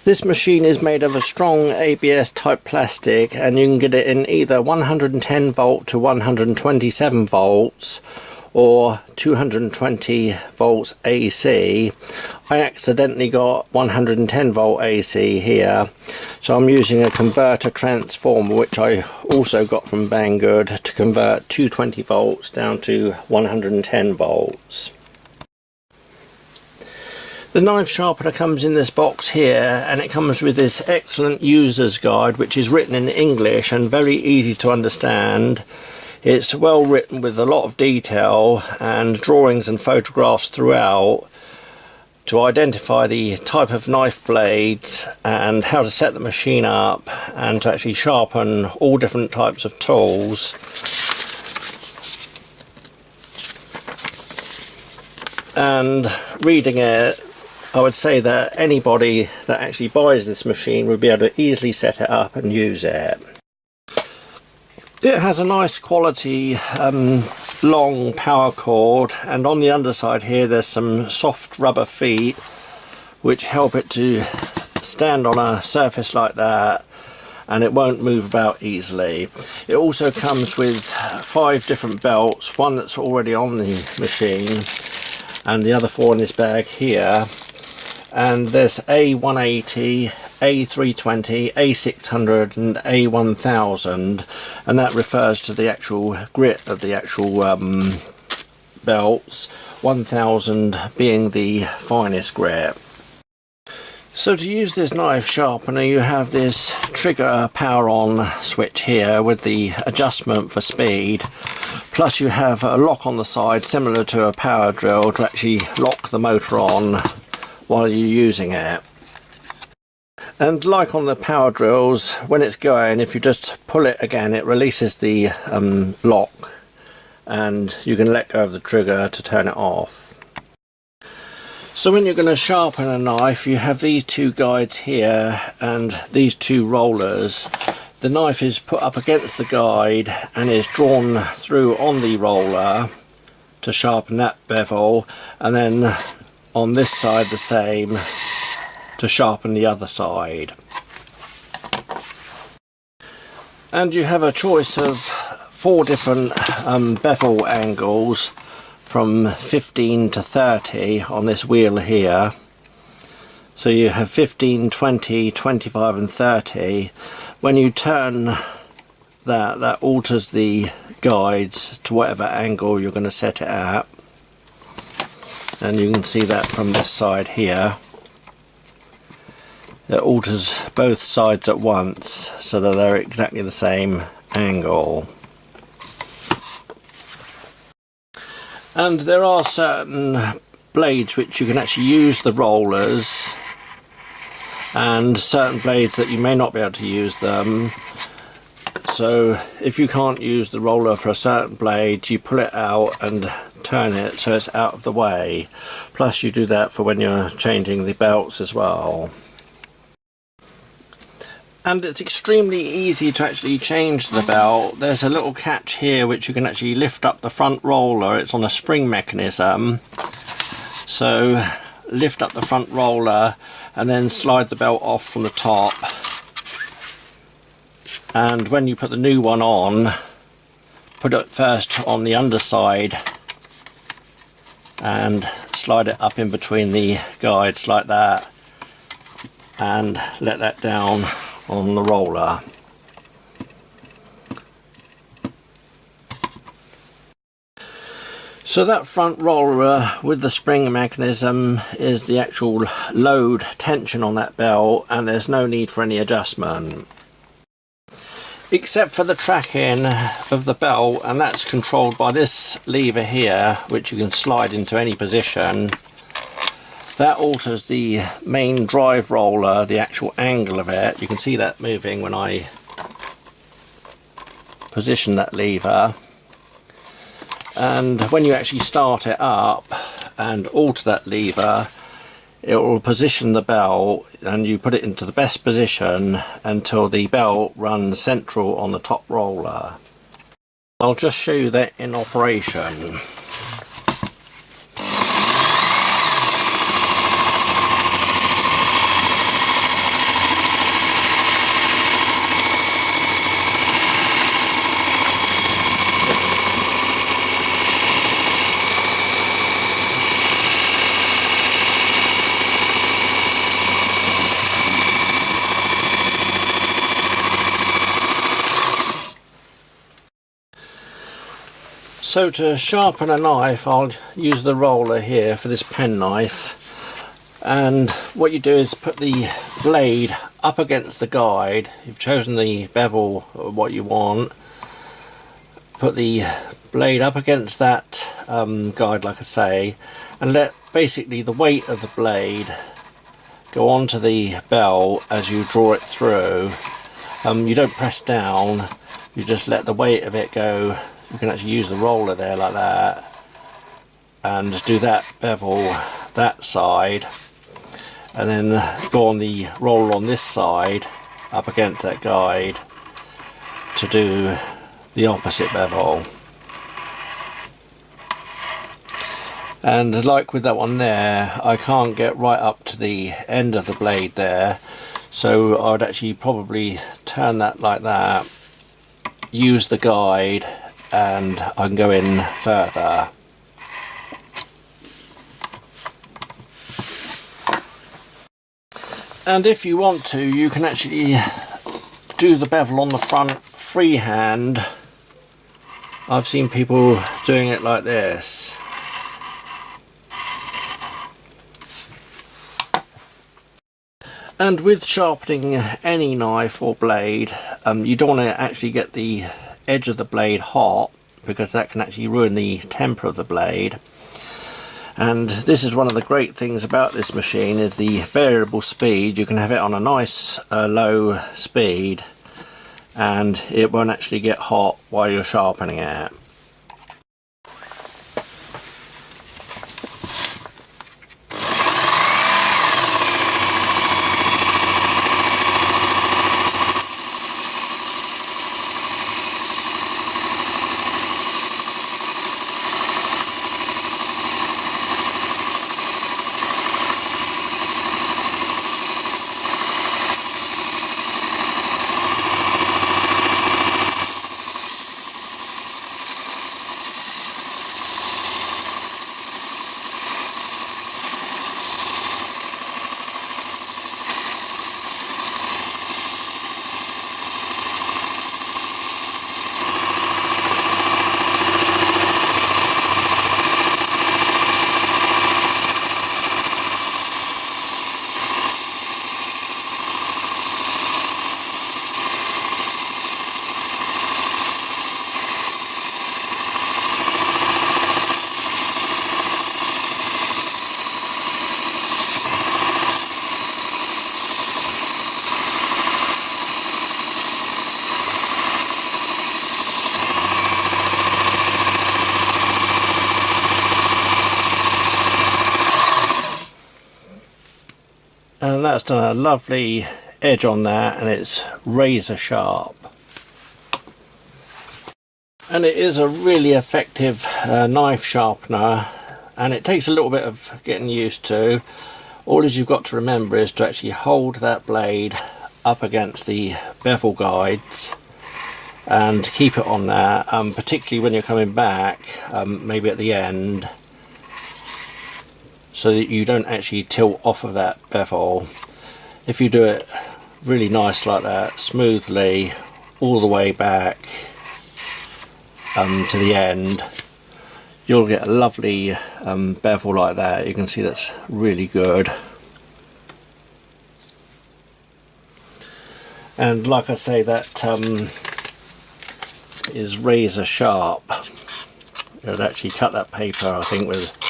This machine is made of a strong ABS type plastic, and you can get it in either 110 volt to 127 volts or 220 volts AC. I accidentally got 110 volt AC here, so I'm using a converter transformer which I also got from Banggood to convert 220 volts down to 110 volts. The knife sharpener comes in this box here, and it comes with this excellent user's guide which is written in English and very easy to understand. It's well written with a lot of detail and drawings and photographs throughout to identify the type of knife blades and how to set the machine up and to actually sharpen all different types of tools. And reading it, I would say that anybody that actually buys this machine would be able to easily set it up and use it. It has a nice quality long power cord, and on the underside here there's some soft rubber feet which help it to stand on a surface like that and it won't move about easily. It also comes with 5 different belts, one that's already on the machine and the other 4 in this bag here. And there's A180, A320, A600 and A1000, and that refers to the actual grit of the actual belts, 1000 being the finest grit. So to use this knife sharpener you have this trigger power on switch here with the adjustment for speed, plus you have a lock on the side similar to a power drill to actually lock the motor on while you're using it. And like on the power drills, when it's going, if you just pull it again it releases the lock and you can let go of the trigger to turn it off. So when you're going to sharpen a knife you have these 2 guides here and these 2 rollers. The knife is put up against the guide and is drawn through on the roller to sharpen that bevel, and then on this side the same to sharpen the other side. And you have a choice of 4 different bevel angles from 15 to 30 on this wheel here. So you have 15, 20, 25 and 30. When you turn that alters the guides to whatever angle you're going to set it at. And you can see that from this side here. It alters both sides at once so that they're exactly the same angle. And there are certain blades which you can actually use the rollers, and certain blades that you may not be able to use them. So if you can't use the roller for a certain blade, you pull it out and turn it so it's out of the way. Plus you do that for when you're changing the belts as well. And it's extremely easy to actually change the belt. There's a little catch here which you can actually lift up the front roller. It's on a spring mechanism. So lift up the front roller and then slide the belt off from the top. And when you put the new one on, put it first on the underside and slide it up in between the guides like that and let that down on the roller. So that front roller with the spring mechanism is the actual load tension on that belt, and there's no need for any adjustment except for the tracking of the belt, and that's controlled by this lever here which you can slide into any position. That alters the main drive roller, the actual angle of it. You can see that moving when I position that lever. And when you actually start it up and alter that lever, it will position the belt and you put it into the best position until the belt runs central on the top roller. I'll just show you that in operation. So to sharpen a knife, I'll use the roller here for this penknife, and what you do is put the blade up against the guide. You've chosen the bevel what you want, put the blade up against that guide like I say, and let basically the weight of the blade go onto the bell as you draw it through. You don't press down, you just let the weight of it go. You can actually use the roller there like that and do that bevel that side, and then go on the roller on this side up against that guide to do the opposite bevel. And like with that one there, I can't get right up to the end of the blade there, so I would actually probably turn that like that, use the guide, and I can go in further. And if you want to, you can actually do the bevel on the front freehand. I've seen people doing it like this. And with sharpening any knife or blade, you don't want to actually get the edge of the blade hot, because that can actually ruin the temper of the blade. And this is one of the great things about this machine, is the variable speed. You can have it on a nice low speed and it won't actually get hot while you're sharpening it. And that's done a lovely edge on that, and it's razor sharp. And it is a really effective knife sharpener, and it takes a little bit of getting used to. All you've got to remember is to actually hold that blade up against the bevel guides and keep it on there, particularly when you're coming back, maybe at the end, so that you don't actually tilt off of that bevel. If you do it really nice like that, smoothly, all the way back to the end, you'll get a lovely bevel like that. You can see that's really good. And like I say, that is razor sharp. It would actually cut that paper, I think, with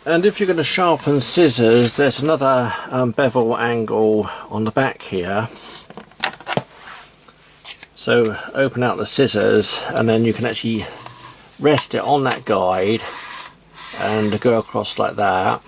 And if you're going to sharpen scissors, there's another bevel angle on the back here. So open out the scissors, and then you can actually rest it on that guide and go across like that.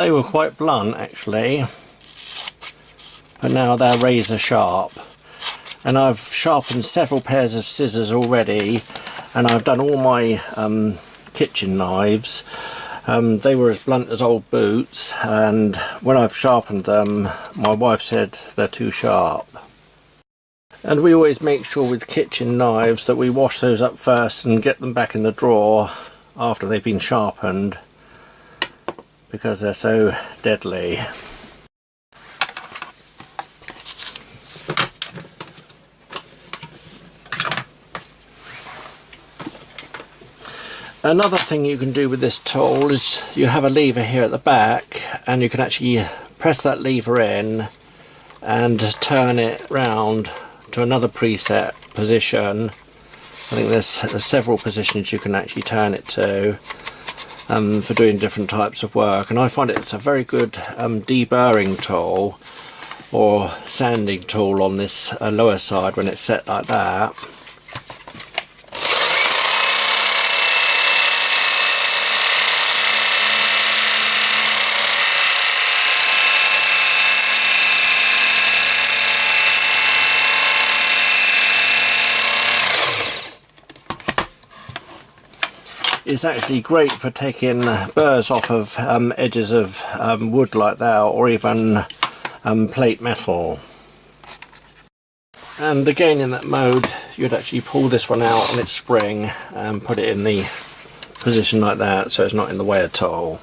They were quite blunt actually, but now they're razor sharp. And I've sharpened several pairs of scissors already, and I've done all my kitchen knives. They were as blunt as old boots, and when I've sharpened them, my wife said they're too sharp. And we always make sure with kitchen knives that we wash those up first and get them back in the drawer after they've been sharpened, because they're so deadly. Another thing you can do with this tool is you have a lever here at the back, and you can actually press that lever in and turn it round to another preset position. I think there's several positions you can actually turn it to for doing different types of work, and I find it's a very good deburring tool or sanding tool on this lower side when it's set like that. It's actually great for taking burrs off of edges of wood like that, or even plate metal. And again, in that mode, you'd actually pull this one out on its spring and put it in the position like that, so it's not in the way at all.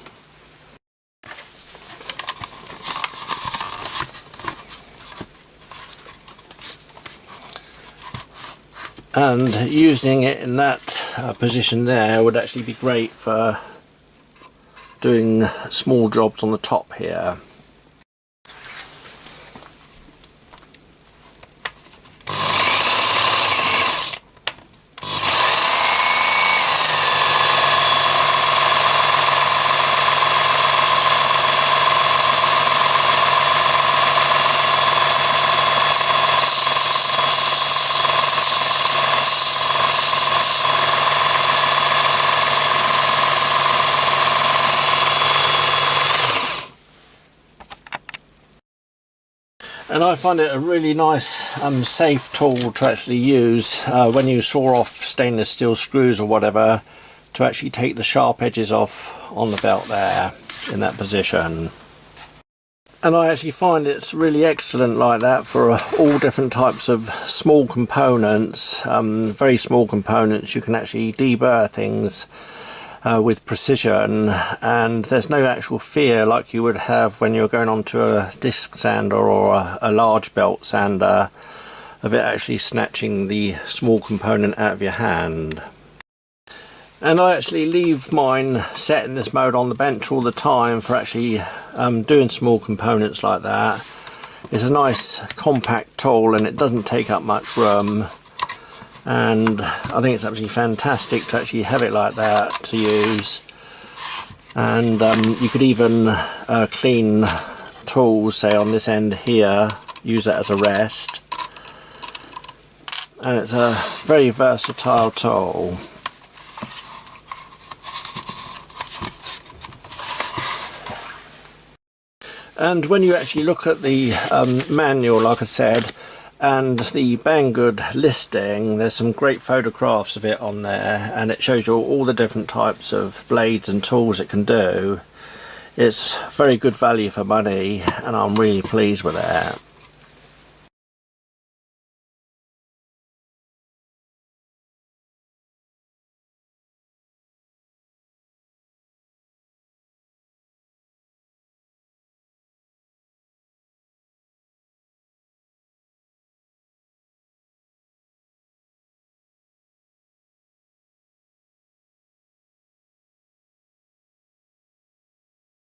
And using it in that position there would actually be great for doing small jobs on the top here. And I find it a really nice safe tool to actually use when you saw off stainless steel screws or whatever, to actually take the sharp edges off on the belt there in that position. And I actually find it's really excellent like that for all different types of small components, very small components. You can actually deburr things with precision, and there's no actual fear like you would have when you're going onto a disc sander or a large belt sander of it actually snatching the small component out of your hand. And I actually leave mine set in this mode on the bench all the time for actually doing small components like that. It's a nice compact tool and it doesn't take up much room. And I think it's absolutely fantastic to actually have it like that to use. And you could even clean tools, say on this end here, use that as a rest. And it's a very versatile tool. And when you actually look at the manual, like I said, and the Banggood listing, there's some great photographs of it on there, and it shows you all the different types of blades and tools it can do. It's very good value for money, and I'm really pleased with it.